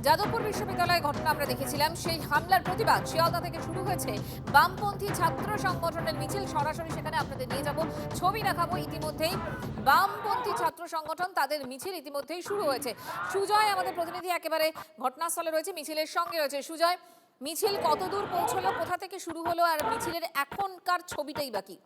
যাদবপুর বিশ্ববিদ্যালয়ে ঘটনা আমরা দেখেছিলাম, সেই হামলার প্রতিবাদ শিয়ালদা থেকে শুরু হয়েছে। বামপন্থী ছাত্র সংগঠনের মিছিল, সরাসরি সেখানে আপনাদের নিয়ে যাব, ছবি দেখাবো। ইতিমধ্যেই বামপন্থী ছাত্র সংগঠন, তাদের মিছিল ইতিমধ্যেই শুরু হয়েছে। সুজয় আমাদের প্রতিনিধি একেবারে ঘটনাস্থলে রয়েছে, মিছিলের সঙ্গে রয়েছে। সুজয়, মিছিল কতদূর পৌঁছলো, কোথা থেকে শুরু হলো, আর মিছিলের এখনকার ছবিটাই বাকি?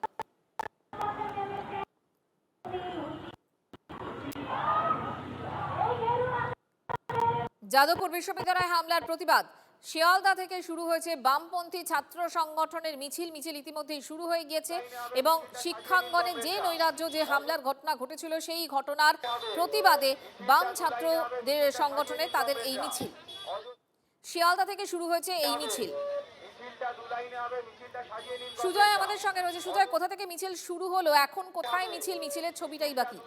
যাদবপুর বিশ্ববিদ্যালয়ে হামলার প্রতিবাদ শিয়ালদা থেকে শুরু হয়েছে। বামপন্থী ছাত্র সংগঠনের মিছিল ইতিমধ্যেই শুরু হয়ে গিয়েছে এবং শিক্ষাঙ্গনে যে নৈরাজ্য, যে হামলার ঘটনা ঘটেছিল, সেই ঘটনার প্রতিবাদে বাম ছাত্রদের সংগঠনে তাদের এই মিছিল। শিয়ালদা থেকে শুরু হয়েছে এই মিছিল। সুজয় আমাদের সঙ্গে রয়েছে। সুজয়, কোথা থেকে মিছিল শুরু হলো, এখন কোথায় মিছিল, মিছিলের ছবিটাই বাকি?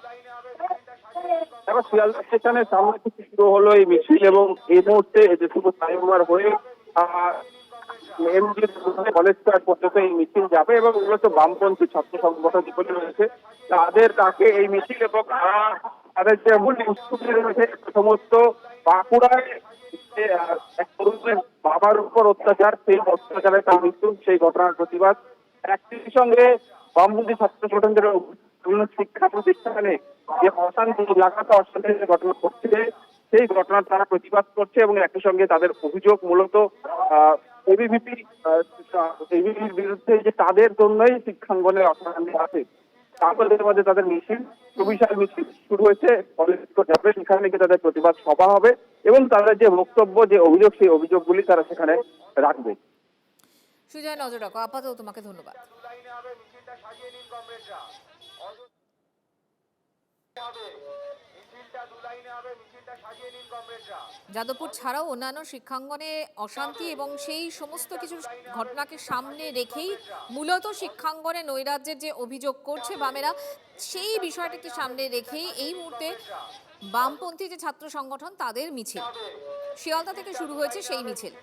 দেখো, শিয়ালদা স্টেশনের সামনে থেকে শুরু হলো এই মিছিল এবং এই মুহূর্তে যেটুকু ফ্লাইওভার হয়ে এমজি কলেজ স্কয়ার পর্যন্ত এই মিছিল যাবে এবং মূলত বামপন্থী ছাত্র সংগঠন যেগুলি রয়েছে তাদের তাকে এই মিছিল এবং তাদের যে মূল ইস্যুগুলি রয়েছে, সমস্ত বাঁকুড়ায় যে এক তরুণের বাবার উপর অত্যাচার, সেই অত্যাচারের তার মৃত্যু, সেই ঘটনার প্রতিবাদ। একই সঙ্গে বামপন্থী ছাত্র সংগঠনদের বিভিন্ন শিক্ষা প্রতিষ্ঠানে যে অশান্তি, লাগাতার অশান্তির ঘটনা ঘটছে, সেই ঘটনার তারা প্রতিবাদ করছে এবং একই সঙ্গে তাদের অভিযোগ মূলত এবিভিপির বিরুদ্ধে, যে তাদের জন্যই শিক্ষাঙ্গনে অশান্তি আছে। তারপরে মধ্যে তাদের মিছিল, সুবিশাল মিছিল শুরু হয়েছে, কলেজ যাবে, সেখানে গিয়ে তাদের প্রতিবাদ সভা হবে এবং তাদের যে বক্তব্য, যে অভিযোগ, সেই অভিযোগগুলি তারা সেখানে রাখবে। সুজয়, নজর রাখো। আপাতত তোমাকে ধন্যবাদ। যাদবপুর ছাড়াও অন্যান্য শিক্ষাঙ্গনে অশান্তি এবং সেই সমস্ত কিছু ঘটনাকে সামনে রেখেই মূলত শিক্ষাঙ্গনে নৈরাজ্যের যে অভিযোগ করছে বামেরা, সেই বিষয়টাকে সামনে রেখেই এই মুহূর্তে বামপন্থী যে ছাত্র সংগঠন তাদের মিছিল শিয়ালদা থেকে শুরু হয়েছে, সেই মিছিল।